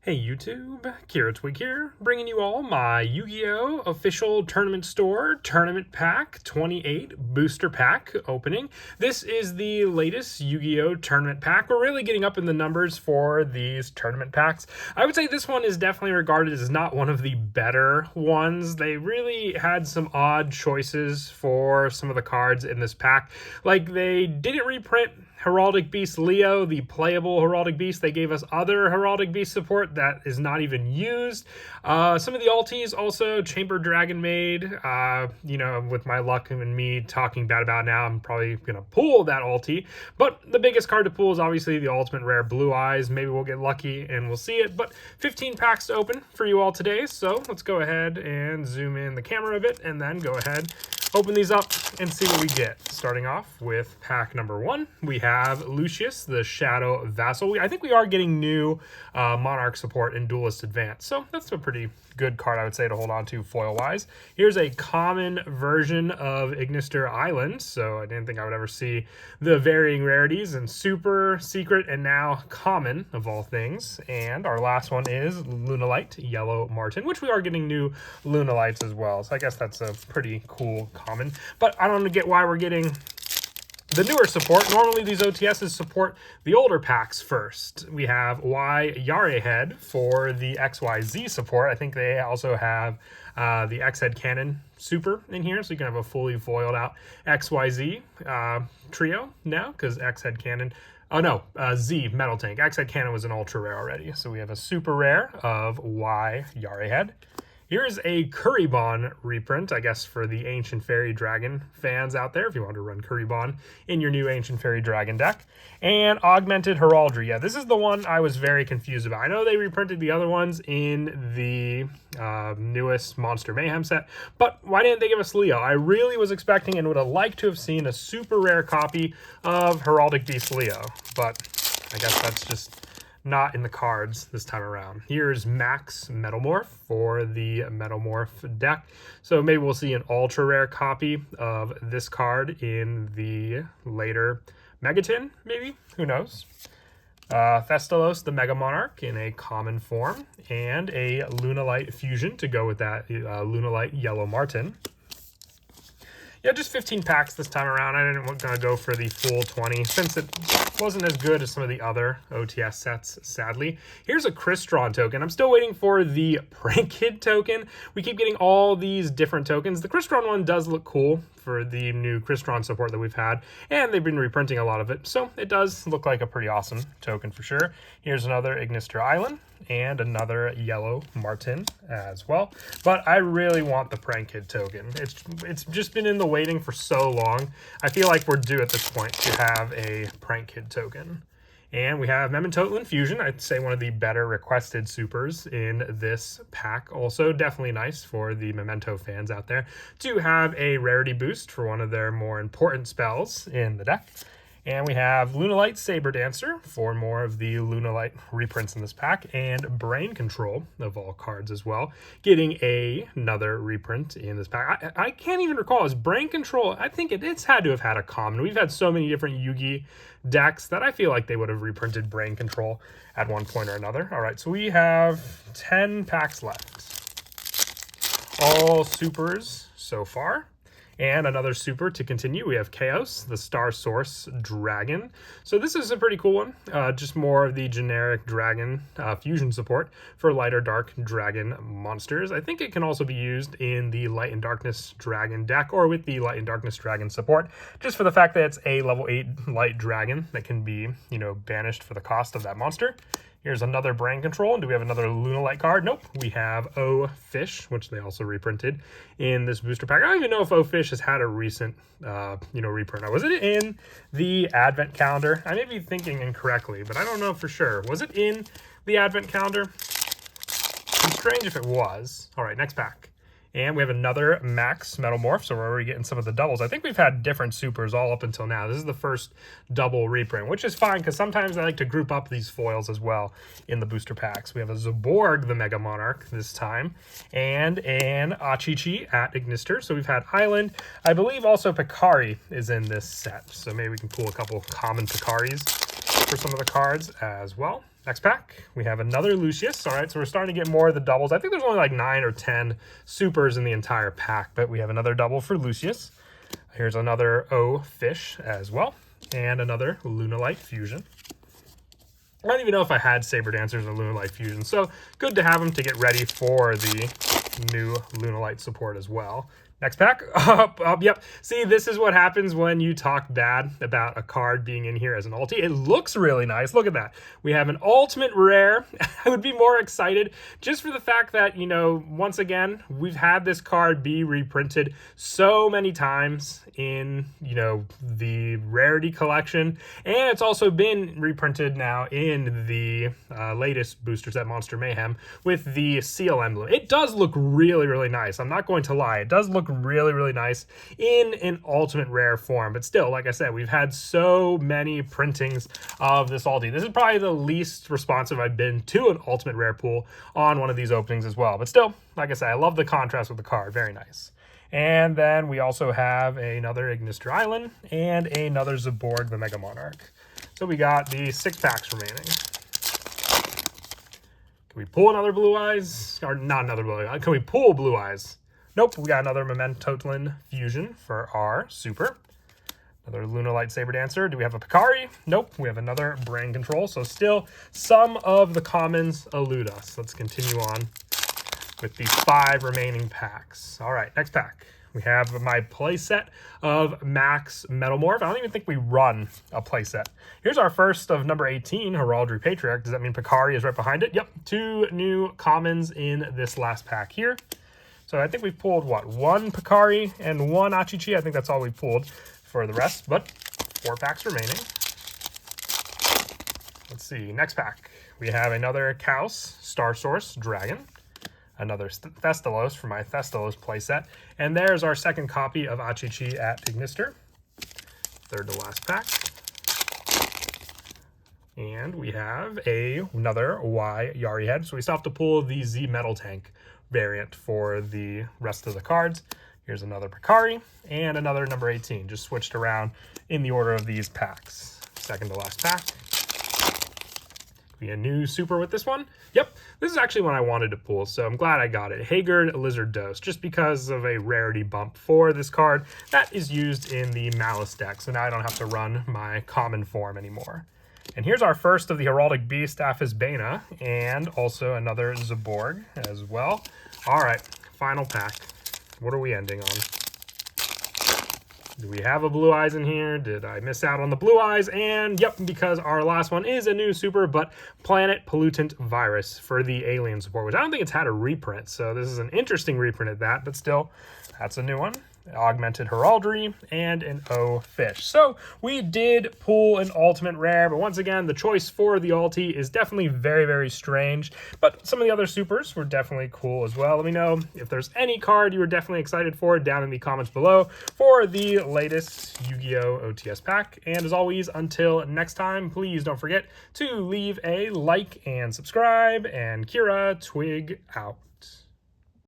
Hey YouTube, Kira Twig here, bringing you all my Yu-Gi-Oh! Official Tournament Store Tournament Pack 28 Booster Pack opening. This is the latest Yu-Gi-Oh! Tournament Pack. We're really getting up in the numbers for these tournament packs. I would say this one is definitely regarded as not one of the better ones. They really had some odd choices for some of the cards in this pack. Like, they didn't reprint Heraldic Beast Leo, the playable Heraldic Beast. They gave us other Heraldic Beast support that is not even used. Some of the alties also, Chamber Dragon Maid. With my luck and me talking bad about it now, I'm probably going to pull that alti. But the biggest card to pull is obviously the ultimate rare Blue Eyes. Maybe we'll get lucky and we'll see it. But 15 packs to open for you all today. So let's go ahead and zoom in the camera a bit and then go ahead, open these up and see what we get. Starting off with pack number 1, we have Lucius, the Shadow Vassal. I think we are getting new Monarch support in Duelist Advance, so that's a pretty good card, I would say, to hold on to foil-wise. Here's a common version of Ignister Island, so I didn't think I would ever see the varying rarities in Super, Secret, and now Common, of all things. And our last one is Lunalight, Yellow Martin, which we are getting new Lunalights as well, so I guess that's a pretty cool common. But I don't get why we're getting the newer support. Normally these OTSs support the older packs first. We have Yare Head for the XYZ support. I think they also have the X-Head Cannon Super in here, so you can have a fully foiled out XYZ trio now, because X-Head Cannon, Z Metal Tank. X-Head Cannon was an ultra rare already, so we have a super rare of Yare Head. Here's a Kuribon reprint, I guess, for the Ancient Fairy Dragon fans out there, if you want to run Kuribon in your new Ancient Fairy Dragon deck. And Augmented Heraldry. Yeah, this is the one I was very confused about. I know they reprinted the other ones in the newest Monster Mayhem set, but why didn't they give us Leo? I really was expecting and would have liked to have seen a super rare copy of Heraldic Beast Leo, but I guess that's just not in the cards this time around. Here's Max Metalmorph for the Metalmorph deck. So maybe we'll see an ultra rare copy of this card in the later Megatin, maybe? Who knows? Thestalos, the Mega Monarch in a common form, and a Lunalight Fusion to go with that Lunalight Yellow Martin. Yeah, just 15 packs this time around. I didn't want to go for the full 20 since it wasn't as good as some of the other OTS sets, sadly. Here's a Crystron token. I'm still waiting for the Prank Kid token. We keep getting all these different tokens. The Crystron one does look cool for the new Crystron support that we've had, and they've been reprinting a lot of it, so it does look like a pretty awesome token for sure. Here's another Ignister Island and another Yellow Martin as well, but I really want the Prank Kid token. It's just been in the waiting for so long. I feel like we're due at this point to have a Prank Kid token. And we have Memento Infusion, I'd say one of the better requested supers in this pack. Also, definitely nice for the Memento fans out there to have a rarity boost for one of their more important spells in the deck. And we have Lunalight Saber Dancer for more of the Lunalight reprints in this pack, and Brain Control of all cards as well, getting another reprint in this pack. I can't even recall, is Brain Control, I think it's had to have had a common. We've had so many different Yugi decks that I feel like they would have reprinted Brain Control at one point or another. All right, so we have 10 packs left. All supers so far. And another super to continue. We have Chaos, the Star Source Dragon. So this is a pretty cool one. Just more of the generic dragon fusion support for light or dark dragon monsters. I think it can also be used in the Light and Darkness Dragon deck, or with the Light and Darkness Dragon support, just for the fact that it's a level 8 light dragon that can be, banished for the cost of that monster. Here's another Brain Control. And do we have another Lunalight card? Nope. We have O-Fish, which they also reprinted in this booster pack. I don't even know if O-Fish has had a recent, reprint. Now, was it in the Advent calendar? I may be thinking incorrectly, but I don't know for sure. Was it in the Advent calendar? It's strange if it was. All right, next pack. And we have another Max Metalmorph, so we're already getting some of the doubles. I think we've had different supers all up until now. This is the first double reprint, which is fine, because sometimes I like to group up these foils as well in the booster packs. We have a Zaborg, the Mega Monarch this time, and an Achichi at Ignister. So we've had Island. I believe also Picari is in this set, so maybe we can pull a couple common Picaris for some of the cards as well. Next pack, we have another Lucius. All right, so we're starting to get more of the doubles. I think there's only like 9 or 10 supers in the entire pack, but we have another double for Lucius. Here's another O Fish as well, and another Lunalight Fusion. I don't even know if I had Saber Dancers or Lunalight Fusion, so good to have them to get ready for the new Lunalight support as well. Next pack, yep. See, this is what happens when you talk bad about a card being in here as an ulti. It looks really nice. Look at that. We have an ultimate rare. I would be more excited just for the fact that, you know, once again, we've had this card be reprinted so many times in, you know, the rarity collection, and it's also been reprinted now in the latest booster set, Monster Mayhem, with the seal emblem. It does look really, really nice. I'm not going to lie. It does look really, really nice in an ultimate rare form, but still, like I said, we've had so many printings of this ulti. This is probably the least responsive I've been to an ultimate rare pool on one of these openings as well, but still, like I said, I love the contrast with the card. Very nice. And then we also have another Ignister Island and another Zaborg the Mega Monarch. So we got the 6 packs remaining. Can we pull another Blue Eyes? Or not another Blue Eyes. Can we pull Blue Eyes? Nope, we got another Momentotlin Fusion for our Super. Another Lunalight Saber Dancer. Do we have a Picari? Nope, we have another Brain Control. So still, some of the commons elude us. Let's continue on with the 5 remaining packs. All right, next pack. We have my playset of Max Metalmorph. I don't even think we run a playset. Here's our first of number 18, Heraldry Patriarch. Does that mean Picari is right behind it? Yep, 2 new commons in this last pack here. So I think we've pulled, what, 1 Picari and 1 Achichi. I think that's all we pulled for the rest, but 4 packs remaining. Let's see, next pack. We have another Kaos Star Source Dragon, another Thestalos for my Thestalos playset, and there's our second copy of Achichi at Ignister. Third to last pack. And we have another Y Yari head, so we still have to pull the Z Metal Tank variant for the rest of the cards. Here's another Picari and another number 18, just switched around in the order of these packs. Second to last pack. Be a new super with this one. Yep, this is actually one I wanted to pull, so I'm glad I got it. Haggard Lizard Dose, just because of a rarity bump for this card that is used in the Malice deck, so now I don't have to run my common form anymore. And here's our first of the Heraldic Beast, Aphis Bana, and also another Zaborg as well. All right, final pack. What are we ending on? Do we have a Blue Eyes in here? Did I miss out on the Blue Eyes? And yep, because our last one is a new super, but Planet Pollutant Virus for the Alien support, which I don't think it's had a reprint, so this is an interesting reprint at that, but still, that's a new one. Augmented Heraldry, and an O Fish. So we did pull an ultimate rare, but once again, the choice for the ulti is definitely very, very strange, but some of the other supers were definitely cool as well. Let me know if there's any card you were definitely excited for down in the comments below for the latest Yu-Gi-Oh! OTS pack. And as always, until next time, please don't forget to leave a like and subscribe, and Kira Twig out.